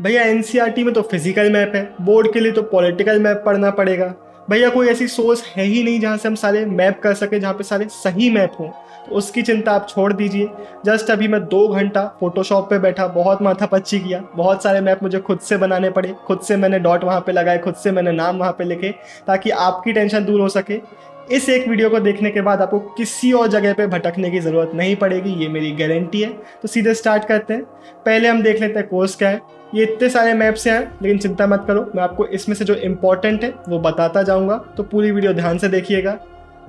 भैया एनसीईआरटी में तो फिजिकल मैप है, बोर्ड के लिए तो पॉलिटिकल मैप पढ़ना पड़ेगा। भैया कोई ऐसी सोर्स है ही नहीं जहाँ से हम सारे मैप कर सके, जहाँ पे सारे सही मैप हों। तो उसकी चिंता आप छोड़ दीजिए। जस्ट अभी मैं 2 घंटा फोटोशॉप पे बैठा, बहुत माथापच्ची किया, बहुत सारे मैप मुझे खुद से बनाने पड़े, खुद से मैंने डॉट वहाँ पे लगाए, खुद से मैंने नाम वहाँ पे लिखे, ताकि आपकी टेंशन दूर हो सके। इस एक वीडियो को देखने के बाद आपको किसी और जगह पे भटकने की ज़रूरत नहीं पड़ेगी, ये मेरी गारंटी है। तो सीधे स्टार्ट करते हैं। पहले हम देख लेते हैं कोर्स क्या है। ये इतने सारे मैप्स हैं, लेकिन चिंता मत करो, मैं आपको इसमें से जो इम्पोर्टेंट है वो बताता जाऊंगा, तो पूरी वीडियो ध्यान से देखिएगा।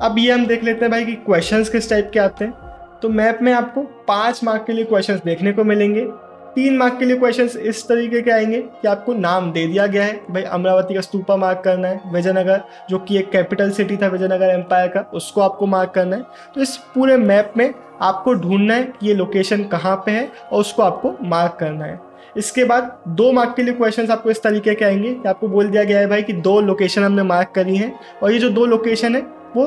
अब ये हम देख लेते हैं भाई कि क्वेश्चंस किस टाइप के आते हैं। तो मैप में आपको 5 मार्क के लिए क्वेश्चंस देखने को मिलेंगे। 3 मार्क के लिए क्वेश्चंस इस तरीके के आएंगे कि आपको नाम दे दिया गया है, भाई अमरावती का स्तूपा मार्क करना है, विजयनगर जो कि एक कैपिटल सिटी था विजयनगर एम्पायर का, उसको आपको मार्क करना है। तो इस पूरे मैप में आपको ढूंढना है कि ये लोकेशन कहाँ पे है और उसको आपको मार्क करना है। इसके बाद 2 मार्क के लिए क्वेश्चंस आपको इस तरीके के आएंगे कि आपको बोल दिया गया है भाई कि 2 लोकेशन हमने मार्क करी हैं, और ये जो 2 लोकेशन है वो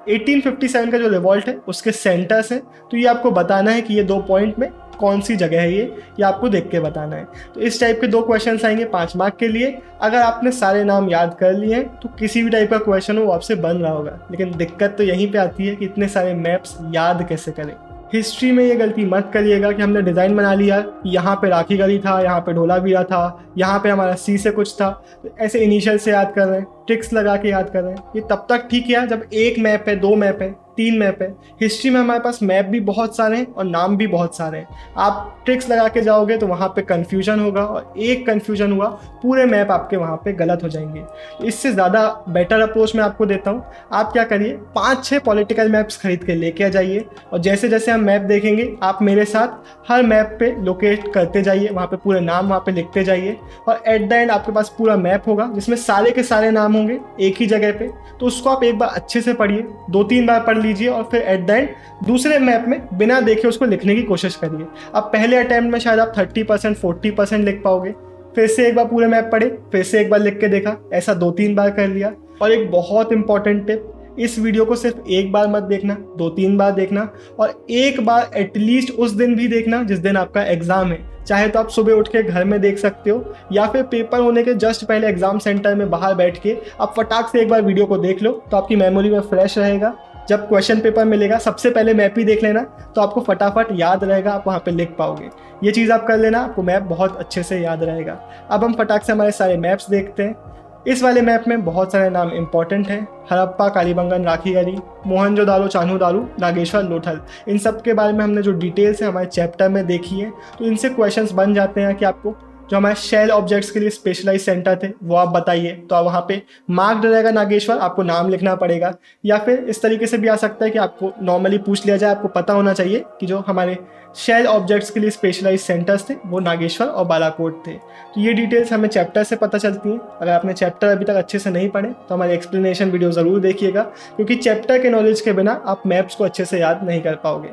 1857 का जो रिवॉल्ट है उसके सेंटर्स हैं। तो ये आपको बताना है कि ये 2 पॉइंट में कौन सी जगह है, ये आपको देख के बताना है। तो इस टाइप के 2 क्वेश्चंस आएंगे 5 मार्क के लिए। अगर आपने सारे नाम याद कर लिए हैं तो किसी भी टाइप का क्वेश्चन हो वो आपसे बन रहा होगा, लेकिन दिक्कत तो यहीं पे आती है कि इतने सारे मैप्स याद कैसे करें। हिस्ट्री में ये गलती मत करिएगा कि हमने डिज़ाइन बना लिया, यहाँ पे राखी गली था, यहाँ पे ढोलावीरा था, यहाँ पे हमारा सी से कुछ था, तो ऐसे इनिशियल से याद कर रहे हैं, ट्रिक्स लगा के याद कर रहे हैं। ये तब तक ठीक है जब 1 मैप है, 2 मैप है, 3 मैप है। हिस्ट्री में हमारे पास मैप भी बहुत सारे हैं और नाम भी बहुत सारे हैं। आप ट्रिक्स लगा के जाओगे तो वहाँ पे कन्फ्यूजन होगा, और एक कन्फ्यूजन हुआ पूरे मैप आपके वहाँ पे गलत हो जाएंगे। तो इससे ज़्यादा बेटर अप्रोच मैं आपको देता हूँ। आप क्या करिए, 5-6 पॉलिटिकल मैप्स खरीद के लेके आ जाइए, और जैसे जैसे हम मैप देखेंगे आप मेरे साथ हर मैप पे लोकेट करते जाइए, वहाँ पे पूरे नाम वहाँ पे लिखते जाइए, और एट द एंड आपके पास पूरा मैप होगा जिसमें सारे के सारे नाम होंगे एक ही जगह पे। तो उसको आप एक बार अच्छे से पढ़िए, 2-3 बार पढ़ लीजिए, और फिर एट द एंड दूसरे मैप में बिना देखे उसको लिखने की कोशिश करिए। अब पहले अटेम्प्ट में शायद आप 30% 40% लिख पाओगे, फिर से एक बार पूरे मैप पढ़े, फिर से एक बार लिख के देखा, ऐसा 2-3 बार कर लिया। और एक बहुत इंपॉर्टेंट टिप, इस वीडियो को सिर्फ एक बार मत देखना, 2-3 बार देखना, और एक बार एटलीस्ट उस दिन भी देखना जिस दिन आपका एग्जाम है। चाहे तो आप सुबह उठ के घर में देख सकते हो, या फिर पेपर होने के जस्ट पहले एग्जाम सेंटर में बाहर बैठ के आप फटाक से एक बार वीडियो को देख लो, तो आपकी मेमोरी में फ्रेश रहेगा। जब क्वेश्चन पेपर मिलेगा सबसे पहले मैप ही देख लेना, तो आपको फटाफट याद रहेगा, आप वहाँ पे लिख पाओगे। ये चीज़ आप कर लेना, आपको मैप बहुत अच्छे से याद रहेगा। अब हम फटाक से हमारे सारे मैप्स देखते हैं। इस वाले मैप में बहुत सारे नाम इंपॉर्टेंट हैं, हड़प्पा, कालीबंगन, राखीगढ़ी, मोहनजोदारो, चान्होदारो, नागेश्वर, लोथल। इन सब के बारे में हमने जो डिटेल्स है हमारे चैप्टर में देखी है, तो इनसे क्वेश्चंस बन जाते हैं कि आपको जो हमारे शेल ऑब्जेक्ट्स के लिए स्पेशलाइज सेंटर थे वो आप बताइए, तो आप वहाँ पे मार्क्ड रहेगा नागेश्वर, आपको नाम लिखना पड़ेगा। या फिर इस तरीके से भी आ सकता है कि आपको नॉर्मली पूछ लिया जाए, आपको पता होना चाहिए कि जो हमारे शेल ऑब्जेक्ट्स के लिए स्पेशलाइज सेंटर्स थे वो नागेश्वर और बालाकोट थे। तो ये डिटेल्स हमें चैप्टर से पता चलती हैं। अगर आपने चैप्टर अभी तक अच्छे से नहीं पढ़े तो हमारे एक्सप्लेनेशन वीडियो ज़रूर देखिएगा, क्योंकि चैप्टर के नॉलेज के बिना आप मैप्स को अच्छे से याद नहीं कर पाओगे।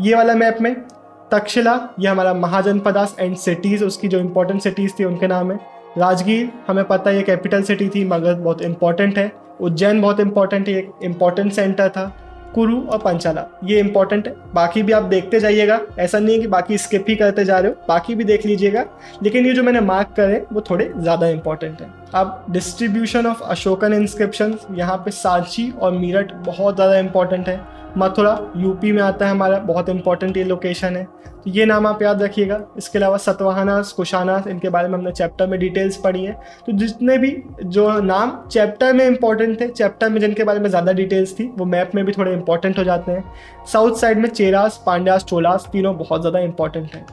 ये वाला मैप में तक्षशिला, ये हमारा महाजनपदास एंड सिटीज़, उसकी जो इंपॉर्टेंट सिटीज़ थी उनके नाम है। राजगीर हमें पता है ये कैपिटल सिटी थी, मगध बहुत इंपॉर्टेंट है। उज्जैन बहुत इंपॉर्टेंट है, एक इंपॉर्टेंट सेंटर था। कुरु और पंचाला ये इंपॉर्टेंट है, बाकी भी आप देखते जाइएगा, ऐसा नहीं है कि बाकी स्किप ही करते जा रहे हो, बाकी भी देख लीजिएगा, लेकिन ये जो मैंने मार्क करे वो थोड़े ज़्यादा इंपॉर्टेंट है। अब डिस्ट्रीब्यूशन ऑफ अशोकन इंस्क्रिप्शन, यहाँ पे सांची और मीरठ बहुत ज़्यादा इंपॉर्टेंट है। मथुरा यूपी में आता है हमारा, बहुत इंपॉर्टेंट ये लोकेशन है, तो ये नाम आप याद रखिएगा। इसके अलावा सतवाहनास, कुशानास, इनके बारे में हमने चैप्टर में डिटेल्स पढ़ी है। तो जितने भी जो नाम चैप्टर में इंपॉर्टेंट थे, चैप्टर में जिनके बारे में ज़्यादा डिटेल्स थी, वो मैप में भी थोड़े इंपॉर्टेंट हो जाते हैं। साउथ साइड में चेरास, पांड्यास, चोलास, तीनों बहुत ज़्यादा इंपॉर्टेंट हैं।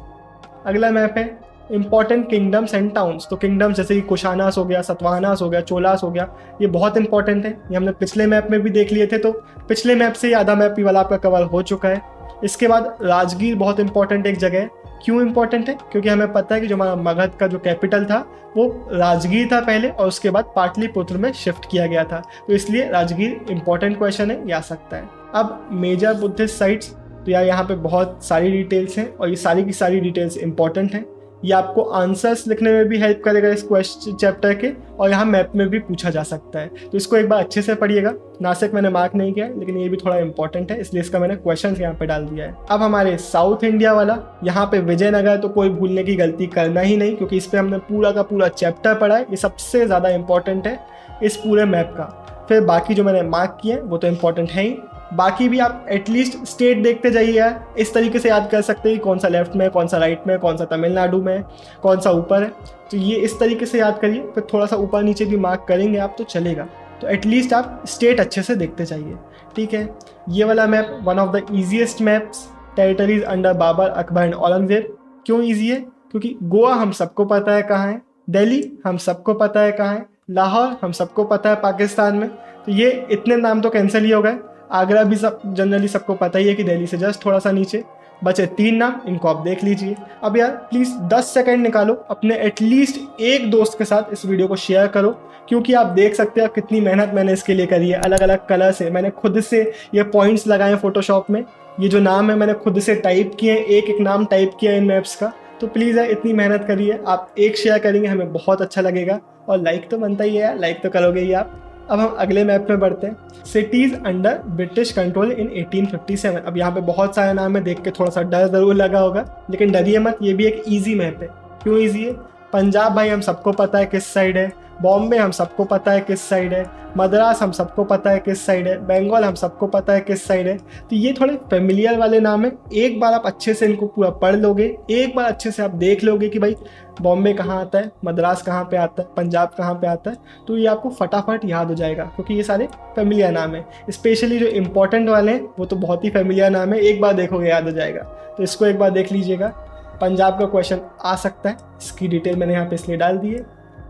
अगला मैप है इंपॉर्टेंट किंगडम्स एंड टाउन्स। तो किंगडम्स जैसे कि कुशानास हो गया, सतवाहनास हो गया, चोलास हो गया, ये बहुत इंपॉर्टेंट है। ये हमने पिछले मैप में भी देख लिए थे, तो पिछले मैप से आधा मैप ही वाला आपका कवर हो चुका है। इसके बाद राजगीर बहुत इंपॉर्टेंट एक जगह है। क्यों इंपॉर्टेंट है? क्योंकि हमें पता है कि जो हमारा मगध का जो कैपिटल था वो राजगीर था पहले, और उसके बाद पाटलिपुत्र में शिफ्ट किया गया था, तो इसलिए राजगीर इंपॉर्टेंट क्वेश्चन है, ये आ सकता है। अब मेजर बुद्धिस्ट साइट्स, तो यार यहाँ पे बहुत सारी डिटेल्स हैं, और ये सारी की सारी डिटेल्स इंपॉर्टेंट हैं। ये आपको आंसर्स लिखने में भी हेल्प करेगा इस क्वेश्चन चैप्टर के, और यहाँ मैप में भी पूछा जा सकता है। तो इसको एक बार अच्छे से पढ़िएगा। नासिक मैंने मार्क नहीं किया है, लेकिन ये भी थोड़ा इंपॉर्टेंट है, इसलिए इसका मैंने क्वेश्चन यहाँ पे डाल दिया है। अब हमारे साउथ इंडिया वाला, यहाँ पे विजयनगर तो कोई भूलने की गलती करना ही नहीं, क्योंकि इस पर हमने पूरा का पूरा चैप्टर पढ़ा है। ये सबसे ज़्यादा इंपॉर्टेंट है इस पूरे मैप का। फिर बाकी जो मैंने मार्क किए वो तो इंपॉर्टेंट है ही, बाकी भी आप एटलीस्ट स्टेट देखते जाइए यार। इस तरीके से याद कर सकते हैं कि कौन सा लेफ्ट में, कौन सा राइट में, कौन सा तमिलनाडु में, कौन सा ऊपर है। तो ये इस तरीके से याद करिए, फिर थोड़ा सा ऊपर नीचे भी मार्क करेंगे आप तो चलेगा। तो एटलीस्ट आप स्टेट अच्छे से देखते जाइए, ठीक है। ये वाला map one of the easiest maps, territories under Babur, Akbar and Aurangzeb. क्यों ईजी है? क्योंकि गोवा हम सबको पता है कहाँ है, दिल्ली हम सबको पता है कहाँ है, लाहौर हम सबको पता है पाकिस्तान में। तो ये इतने नाम तो कैंसिल ही हो गए। आगरा भी सब जनरली सबको पता ही है कि दिल्ली से जस्ट थोड़ा सा नीचे। बचे 3 नाम, इनको आप देख लीजिए। अब यार प्लीज़ 10 सेकंड निकालो, अपने एटलीस्ट एक दोस्त के साथ इस वीडियो को शेयर करो, क्योंकि आप देख सकते हो कितनी मेहनत मैंने इसके लिए करी है। अलग अलग कलर से मैंने खुद से ये पॉइंट्स लगाए हैं फोटोशॉप में। ये जो नाम है मैंने खुद से टाइप किए हैं, एक एक नाम टाइप किया है इन मैप्स का। तो प्लीज़ यार इतनी मेहनत करिए, आप एक शेयर करेंगे हमें बहुत अच्छा लगेगा, और लाइक तो बनता ही है यार, लाइक तो करोगे ही आप। अब हम अगले मैप में बढ़ते हैं। सिटीज़ अंडर ब्रिटिश कंट्रोल इन 1857। अब यहाँ पे बहुत सारे नाम है, देख के थोड़ा सा डर ज़रूर लगा होगा, लेकिन डरिए मत, ये भी एक ईजी मैप है। क्यों ईजी है? पंजाब भाई हम सबको पता है किस साइड है, बॉम्बे हम सबको पता है किस साइड है, मद्रास हम सबको पता है किस साइड है, बंगाल हम सबको पता है किस साइड है। तो ये थोड़े फेमिलियर वाले नाम है। एक बार आप अच्छे से इनको पूरा पढ़ लोगे, एक बार अच्छे से आप देख लोगे कि भाई बॉम्बे कहाँ आता है, मद्रास कहाँ पे आता है, पंजाब कहाँ पे आता है, तो ये आपको फटाफट याद हो जाएगा, क्योंकि ये सारे फेमिलियर नाम है। स्पेशली जो इंपॉर्टेंट वाले हैं वो तो बहुत ही फेमिलियर नाम है, एक बार देखोगे याद हो जाएगा। तो इसको एक बार देख लीजिएगा। पंजाब का क्वेश्चन आ सकता है, इसकी डिटेल मैंने यहाँ पे इसलिए डाल दी है।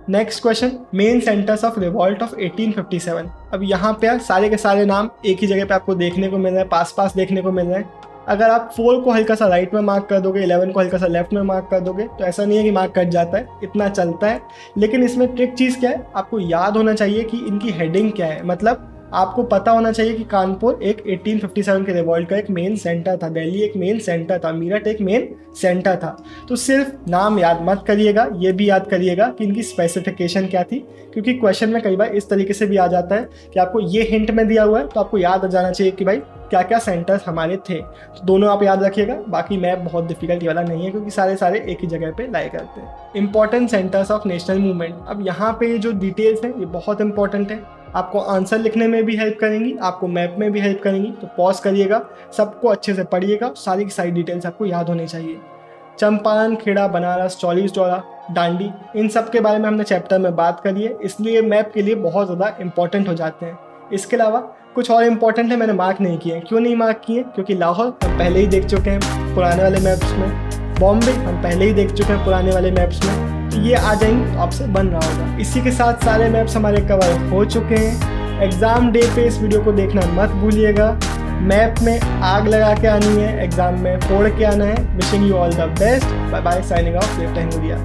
Next question, main centres of revolt of 1857। अब यहाँ पे सारे के सारे नाम एक ही जगह पे आपको देखने को मिल रहे हैं, पास पास देखने को मिल रहे हैं। अगर आप 4 को हल्का सा राइट में मार्क कर दोगे, 11 को हल्का सा लेफ्ट में मार्क कर दोगे, तो ऐसा नहीं है कि मार्क कट जाता है, इतना चलता है। लेकिन इसमें ट्रिक चीज़ क्या है, आपको याद होना चाहिए कि इनकी हेडिंग क्या है। मतलब आपको पता होना चाहिए कि कानपुर एक 1857 के रिवॉल्ट का एक मेन सेंटर था, दिल्ली एक मेन सेंटर था, मीरठ एक मेन सेंटर था। तो सिर्फ नाम याद मत करिएगा, ये भी याद करिएगा कि इनकी स्पेसिफिकेशन क्या थी, क्योंकि क्वेश्चन में कई बार इस तरीके से भी आ जाता है कि आपको ये हिंट में दिया हुआ है, तो आपको याद आ जाना चाहिए कि भाई क्या क्या सेंटर्स हमारे थे। तो दोनों आप याद रखिएगा। बाकी मैप बहुत डिफिकल्टी वाला नहीं है, क्योंकि सारे एक ही जगह पे लाया करते हैं। Important centres of national movement. अब यहाँ पे जो डिटेल्स हैं ये बहुत इंपॉर्टेंट है, आपको आंसर लिखने में भी हेल्प करेंगी, आपको मैप में भी हेल्प करेंगी। तो पॉज करिएगा, सबको अच्छे से पढ़िएगा, सारी की सारी डिटेल्स आपको याद होनी चाहिए। चंपारण, खेड़ा, बनारस, चौलीस चौरा, दांडी, इन सब के बारे में हमने चैप्टर में बात करी है, इसलिए मैप के लिए बहुत ज़्यादा इंपॉर्टेंट हो जाते हैं। इसके अलावा कुछ और इंपॉर्टेंट है, मैंने मार्क नहीं किए। क्यों नहीं मार्क किए? क्योंकि लाहौर हम पहले ही देख चुके हैं पुराने वाले मैप्स में, बॉम्बे हम पहले ही देख चुके हैं पुराने वाले मैप्स में, तो ये आ जाएंगे तो आपसे बन रहा होगा। इसी के साथ सारे मैप्स हमारे कवर हो चुके हैं। एग्ज़ाम डे पे इस वीडियो को देखना मत भूलिएगा। मैप में आग लगा के आनी है, एग्ज़ाम में फोड़ के आना है। Wishing you all the best. Bye bye, signing off, Left Hand media.